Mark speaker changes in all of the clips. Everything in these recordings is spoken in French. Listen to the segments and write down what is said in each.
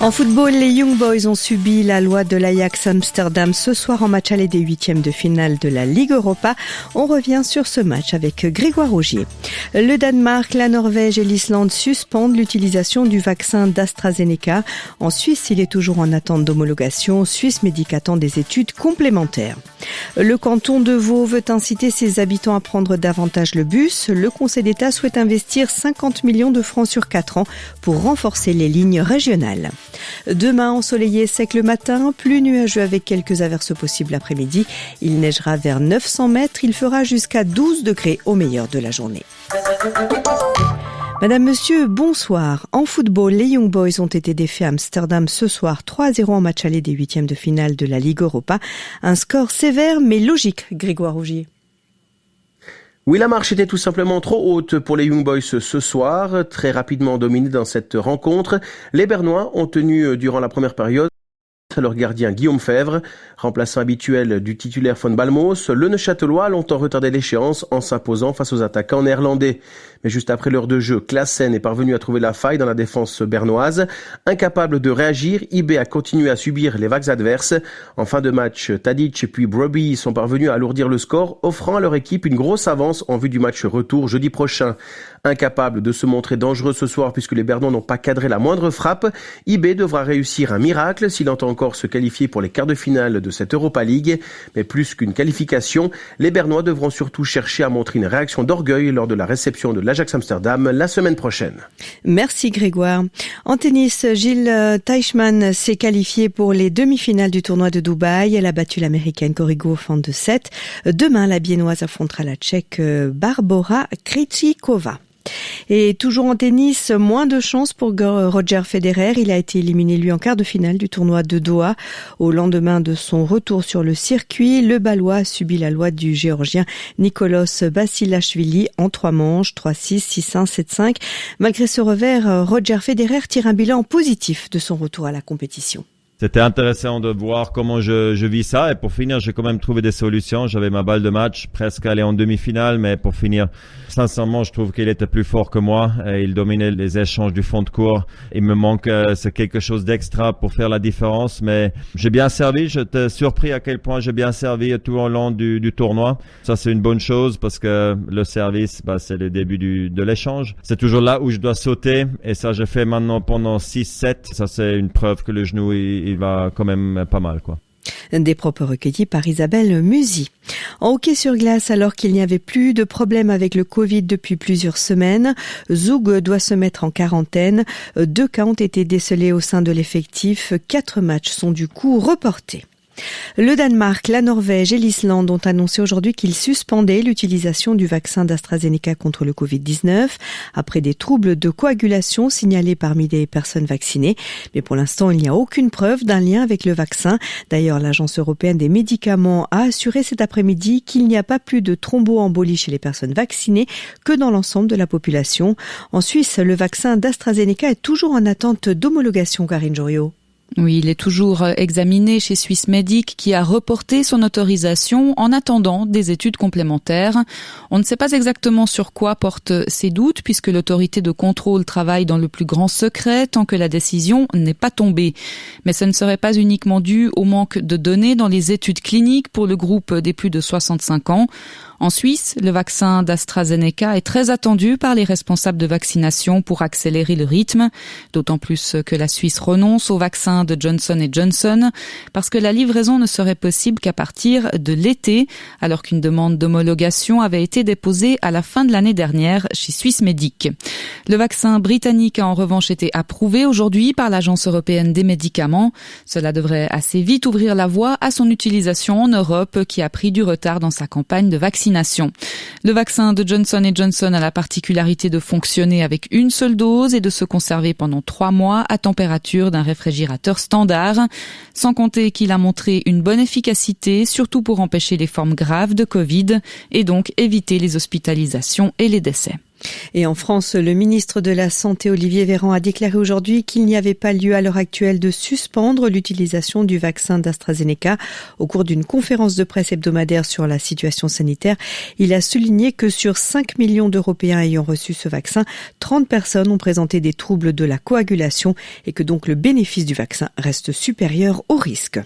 Speaker 1: En football, les Young Boys ont subi la loi de l'Ajax Amsterdam ce soir en match aller des huitièmes de finale de la Ligue Europa. On revient sur ce match avec Grégoire Augier. Le Danemark, la Norvège et l'Islande suspendent l'utilisation du vaccin d'AstraZeneca. En Suisse, il est toujours en attente d'homologation. Swissmedic attend des études complémentaires. Le canton de Vaud veut inciter ses habitants à prendre davantage le bus. Le Conseil d'État souhaite investir 50 millions de francs sur 4 ans pour renforcer les lignes régionales. Demain, ensoleillé sec le matin, plus nuageux avec quelques averses possibles l'après-midi. Il neigera vers 900 mètres. Il fera jusqu'à 12 degrés au meilleur de la journée. Madame, monsieur, bonsoir. En football, les Young Boys ont été défaits à Amsterdam ce soir 3-0 en match aller des huitièmes de finale de la Ligue Europa. Un score sévère mais logique, Grégoire Augier.
Speaker 2: Oui, la marche était tout simplement trop haute pour les Young Boys ce soir. Très rapidement dominés dans cette rencontre, les Bernois ont tenu durant la première période leur gardien Guillaume Fèvre, remplaçant habituel du titulaire Von Balmos. Le Neuchâtelois a longtemps retardé l'échéance en s'imposant face aux attaquants néerlandais. Mais juste après l'heure de jeu, Klaassen est parvenu à trouver la faille dans la défense bernoise. Incapable de réagir, IB a continué à subir les vagues adverses. En fin de match, Tadic puis Brobbey sont parvenus à alourdir le score, offrant à leur équipe une grosse avance en vue du match retour jeudi prochain. Incapable de se montrer dangereux ce soir puisque les Bernois n'ont pas cadré la moindre frappe, IB devra réussir un miracle s'il entend encore se qualifier pour les quarts de finale de cette Europa League. Mais plus qu'une qualification, les Bernois devront surtout chercher à montrer une réaction d'orgueil lors de la réception de l'Ajax Amsterdam la semaine prochaine.
Speaker 1: Merci Grégoire. En tennis, Jil Teichmann s'est qualifiée pour les demi-finales du tournoi de Dubaï. Elle a battu l'américaine Cory Gauff en 2-7. Demain, la biennoise affrontera la tchèque Barbora Krejcikova. Et toujours en tennis, moins de chance pour Roger Federer. Il a été éliminé lui en quart de finale du tournoi de Doha. Au lendemain de son retour sur le circuit, le Balois a subi la loi du Géorgien Nicolas Basilashvili en 3 manches, 3-6, 6-1, 7-5. Malgré ce revers, Roger Federer tire un bilan positif de son retour à la compétition.
Speaker 3: C'était intéressant de voir comment je vis ça. Et pour finir, j'ai quand même trouvé des solutions. J'avais ma balle de match, presque allé en demi-finale. Mais pour finir, sincèrement, je trouve qu'il était plus fort que moi. Et il dominait les échanges du fond de court. Il me manque c'est quelque chose d'extra pour faire la différence. Mais j'ai bien servi. J'étais surpris à quel point j'ai bien servi tout au long du tournoi. Ça, c'est une bonne chose parce que le service, c'est le début de l'échange. C'est toujours là où je dois sauter. Et ça, j'ai fait maintenant pendant 6-7. Ça, c'est une preuve que le genou, il va quand même pas mal, quoi.
Speaker 1: Des propos recueillis par Isabelle Musi. En hockey sur glace, alors qu'il n'y avait plus de problème avec le Covid depuis plusieurs semaines, Zug doit se mettre en quarantaine. 2 cas ont été décelés au sein de l'effectif. 4 matchs sont du coup reportés. Le Danemark, la Norvège et l'Islande ont annoncé aujourd'hui qu'ils suspendaient l'utilisation du vaccin d'AstraZeneca contre le Covid-19 après des troubles de coagulation signalés parmi des personnes vaccinées. Mais pour l'instant, il n'y a aucune preuve d'un lien avec le vaccin. D'ailleurs, l'Agence européenne des médicaments a assuré cet après-midi qu'il n'y a pas plus de thromboembolie chez les personnes vaccinées que dans l'ensemble de la population. En Suisse, le vaccin d'AstraZeneca est toujours en attente d'homologation, Karine Joriot.
Speaker 4: Oui, il est toujours examiné chez Swissmedic qui a reporté son autorisation en attendant des études complémentaires. On ne sait pas exactement sur quoi portent ces doutes puisque l'autorité de contrôle travaille dans le plus grand secret tant que la décision n'est pas tombée. Mais ce ne serait pas uniquement dû au manque de données dans les études cliniques pour le groupe des plus de 65 ans. En Suisse, le vaccin d'AstraZeneca est très attendu par les responsables de vaccination pour accélérer le rythme, d'autant plus que la Suisse renonce au vaccin de Johnson & Johnson parce que la livraison ne serait possible qu'à partir de l'été, alors qu'une demande d'homologation avait été déposée à la fin de l'année dernière chez Swissmedic. Le vaccin britannique a en revanche été approuvé aujourd'hui par l'Agence européenne des médicaments. Cela devrait assez vite ouvrir la voie à son utilisation en Europe qui a pris du retard dans sa campagne de vaccination. Le vaccin de Johnson & Johnson a la particularité de fonctionner avec une seule dose et de se conserver pendant 3 mois à température d'un réfrigérateur standard, sans compter qu'il a montré une bonne efficacité, surtout pour empêcher les formes graves de Covid et donc éviter les hospitalisations et les décès.
Speaker 1: Et en France, le ministre de la Santé, Olivier Véran, a déclaré aujourd'hui qu'il n'y avait pas lieu à l'heure actuelle de suspendre l'utilisation du vaccin d'AstraZeneca. Au cours d'une conférence de presse hebdomadaire sur la situation sanitaire, il a souligné que sur 5 millions d'Européens ayant reçu ce vaccin, 30 personnes ont présenté des troubles de la coagulation et que donc le bénéfice du vaccin reste supérieur au risque.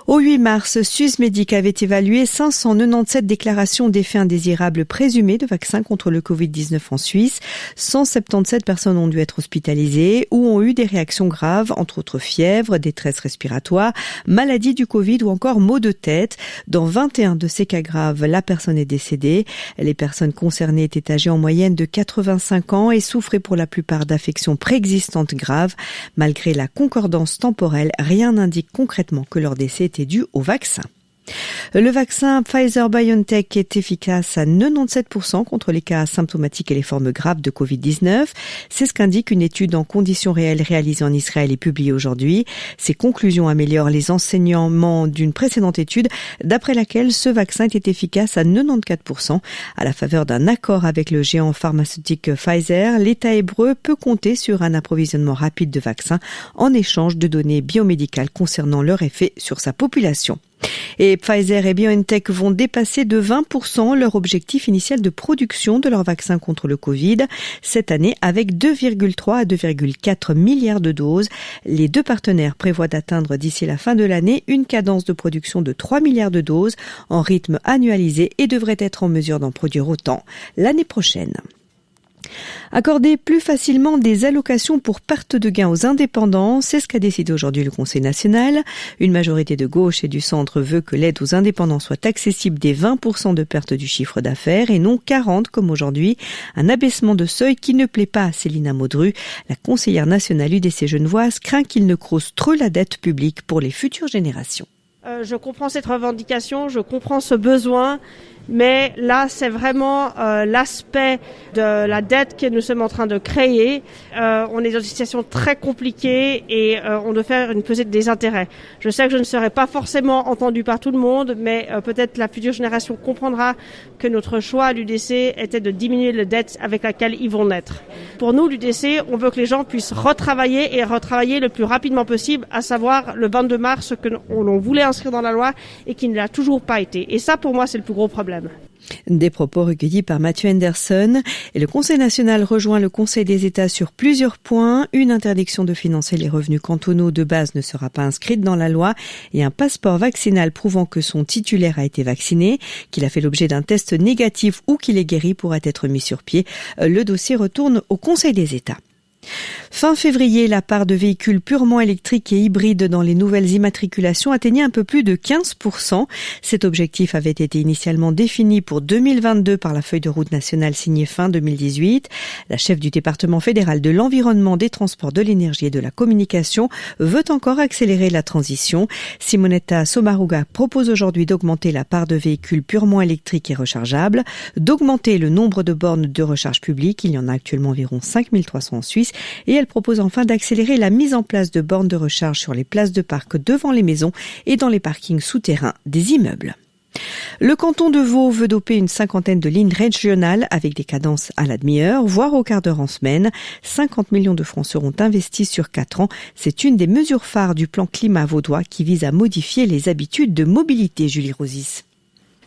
Speaker 1: Au 8 mars, Swissmedic avait évalué 597 déclarations d'effets indésirables présumés de vaccins contre le Covid-19 en Suisse. 177 personnes ont dû être hospitalisées ou ont eu des réactions graves, entre autres fièvre, détresse respiratoire, maladie du Covid ou encore maux de tête. Dans 21 de ces cas graves, la personne est décédée. Les personnes concernées étaient âgées en moyenne de 85 ans et souffraient pour la plupart d'affections préexistantes graves. Malgré la concordance temporelle, rien n'indique concrètement que leur décès était dû au vaccin. Le vaccin Pfizer-BioNTech est efficace à 97% contre les cas asymptomatiques et les formes graves de Covid-19. C'est ce qu'indique une étude en conditions réelles réalisée en Israël et publiée aujourd'hui. Ces conclusions améliorent les enseignements d'une précédente étude d'après laquelle ce vaccin était efficace à 94%. À la faveur d'un accord avec le géant pharmaceutique Pfizer, l'État hébreu peut compter sur un approvisionnement rapide de vaccins en échange de données biomédicales concernant leur effet sur sa population. Et Pfizer et BioNTech vont dépasser de 20% leur objectif initial de production de leur vaccin contre le Covid cette année avec 2,3 à 2,4 milliards de doses. Les deux partenaires prévoient d'atteindre d'ici la fin de l'année une cadence de production de 3 milliards de doses en rythme annualisé et devraient être en mesure d'en produire autant l'année prochaine. Accorder plus facilement des allocations pour perte de gains aux indépendants, c'est ce qu'a décidé aujourd'hui le Conseil national. Une majorité de gauche et du centre veut que l'aide aux indépendants soit accessible dès 20% de perte du chiffre d'affaires et non 40% comme aujourd'hui. Un abaissement de seuil qui ne plaît pas à Célina Maudru. La conseillère nationale UDC genevoise craint qu'il ne creuse trop la dette publique pour les futures générations.
Speaker 5: Je comprends cette revendication, je comprends ce besoin. Mais là, c'est vraiment l'aspect de la dette que nous sommes en train de créer. On est dans une situation très compliquée et on doit faire une pesée des intérêts. Je sais que je ne serai pas forcément entendue par tout le monde, mais peut-être la future génération comprendra que notre choix à l'UDC était de diminuer la dette avec laquelle ils vont naître. Pour nous, l'UDC, on veut que les gens puissent retravailler le plus rapidement possible, à savoir le 22 mars que l'on voulait inscrire dans la loi et qui ne l'a toujours pas été. Et ça, pour moi, c'est le plus gros problème.
Speaker 1: Des propos recueillis par Mathieu Henderson. Et le Conseil national rejoint le Conseil des États sur plusieurs points. Une interdiction de financer les revenus cantonaux de base ne sera pas inscrite dans la loi et un passeport vaccinal prouvant que son titulaire a été vacciné, qu'il a fait l'objet d'un test négatif ou qu'il est guéri pourra être mis sur pied. Le dossier retourne au Conseil des États. Fin février, la part de véhicules purement électriques et hybrides dans les nouvelles immatriculations atteignait un peu plus de 15%. Cet objectif avait été initialement défini pour 2022 par la feuille de route nationale signée fin 2018. La chef du département fédéral de l'environnement, des transports, de l'énergie et de la communication veut encore accélérer la transition. Simonetta Sommaruga propose aujourd'hui d'augmenter la part de véhicules purement électriques et rechargeables, d'augmenter le nombre de bornes de recharge publique, il y en a actuellement environ 5300 en Suisse, et elle propose enfin d'accélérer la mise en place de bornes de recharge sur les places de parc devant les maisons et dans les parkings souterrains des immeubles. Le canton de Vaud veut doper une 50aine de lignes régionales avec des cadences à la demi-heure, voire au quart d'heure en semaine. 50 millions de francs seront investis sur 4 ans. C'est une des mesures phares du plan climat vaudois qui vise à modifier les habitudes de mobilité, Julie Rosis.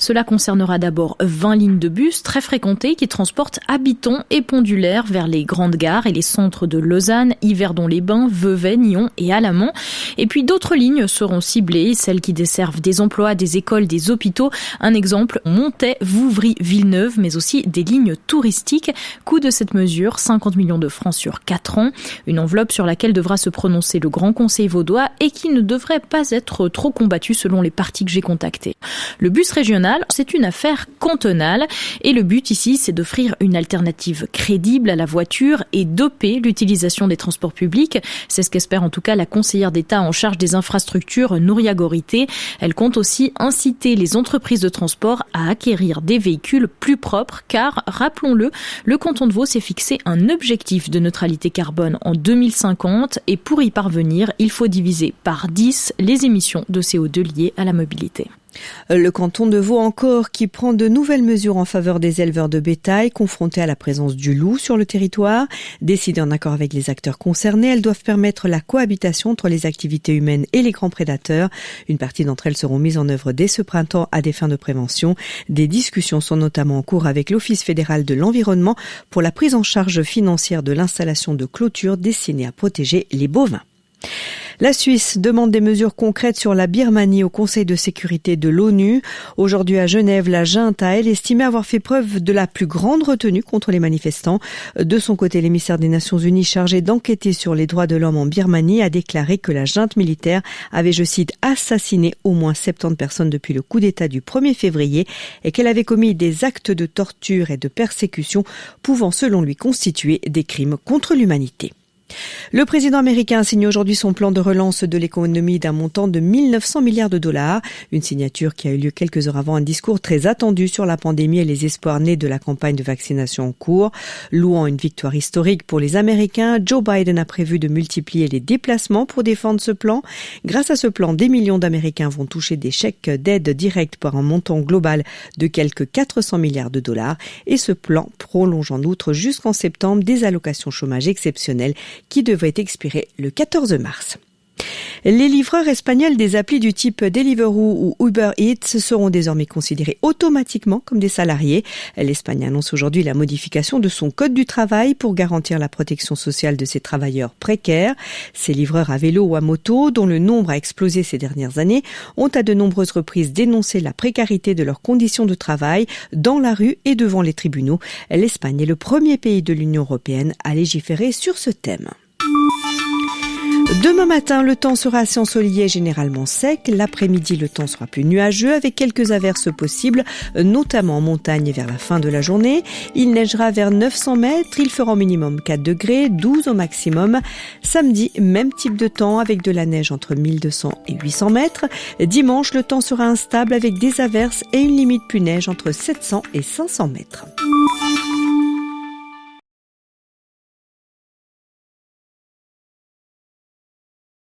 Speaker 6: Cela concernera d'abord 20 lignes de bus très fréquentées qui transportent habitants et pendulaires vers les grandes gares et les centres de Lausanne, Yverdon-les-Bains, Vevey, Nyon et Alamand. Et puis d'autres lignes seront ciblées, celles qui desservent des emplois, des écoles, des hôpitaux. Un exemple, Montaix, Vouvry, Villeneuve, mais aussi des lignes touristiques. Coût de cette mesure, 50 millions de francs sur 4 ans. Une enveloppe sur laquelle devra se prononcer le Grand Conseil vaudois et qui ne devrait pas être trop combattue selon les partis que j'ai contactés. Le bus régional, c'est une affaire cantonale et le but ici, c'est d'offrir une alternative crédible à la voiture et doper l'utilisation des transports publics. C'est ce qu'espère en tout cas la conseillère d'État en charge des infrastructures, Nouria Gorité. Elle compte aussi inciter les entreprises de transport à acquérir des véhicules plus propres car, rappelons-le, le canton de Vaud s'est fixé un objectif de neutralité carbone en 2050 et pour y parvenir, il faut diviser par 10 les émissions de CO2 liées à la mobilité.
Speaker 1: Le canton de Vaud encore qui prend de nouvelles mesures en faveur des éleveurs de bétail confrontés à la présence du loup sur le territoire. Décidées en accord avec les acteurs concernés, elles doivent permettre la cohabitation entre les activités humaines et les grands prédateurs. Une partie d'entre elles seront mises en œuvre dès ce printemps à des fins de prévention. Des discussions sont notamment en cours avec l'Office fédéral de l'environnement pour la prise en charge financière de l'installation de clôtures destinées à protéger les bovins. La Suisse demande des mesures concrètes sur la Birmanie au Conseil de sécurité de l'ONU. Aujourd'hui à Genève, la junte a, elle, estimé avoir fait preuve de la plus grande retenue contre les manifestants. De son côté, l'émissaire des Nations Unies chargé d'enquêter sur les droits de l'homme en Birmanie a déclaré que la junte militaire avait, je cite, assassiné au moins 70 personnes depuis le coup d'État du 1er février et qu'elle avait commis des actes de torture et de persécution pouvant, selon lui, constituer des crimes contre l'humanité. Le président américain signe aujourd'hui son plan de relance de l'économie d'un montant de 1 900 milliards de dollars. Une signature qui a eu lieu quelques heures avant un discours très attendu sur la pandémie et les espoirs nés de la campagne de vaccination en cours. Louant une victoire historique pour les Américains, Joe Biden a prévu de multiplier les déplacements pour défendre ce plan. Grâce à ce plan, des millions d'Américains vont toucher des chèques d'aide directe par un montant global de quelques 400 milliards de dollars. Et ce plan prolonge en outre jusqu'en septembre des allocations chômage exceptionnelles qui devrait expirer le 14 mars. Les livreurs espagnols des applis du type Deliveroo ou Uber Eats seront désormais considérés automatiquement comme des salariés. L'Espagne annonce aujourd'hui la modification de son code du travail pour garantir la protection sociale de ses travailleurs précaires. Ces livreurs à vélo ou à moto, dont le nombre a explosé ces dernières années, ont à de nombreuses reprises dénoncé la précarité de leurs conditions de travail dans la rue et devant les tribunaux. L'Espagne est le premier pays de l'Union européenne à légiférer sur ce thème. Demain matin, le temps sera assez ensoleillé et généralement sec. L'après-midi, le temps sera plus nuageux avec quelques averses possibles, notamment en montagne vers la fin de la journée. Il neigera vers 900 mètres. Il fera au minimum 4 degrés, 12 au maximum. Samedi, même type de temps avec de la neige entre 1200 et 800 mètres. Dimanche, le temps sera instable avec des averses et une limite pluie neige entre 700 et 500 mètres.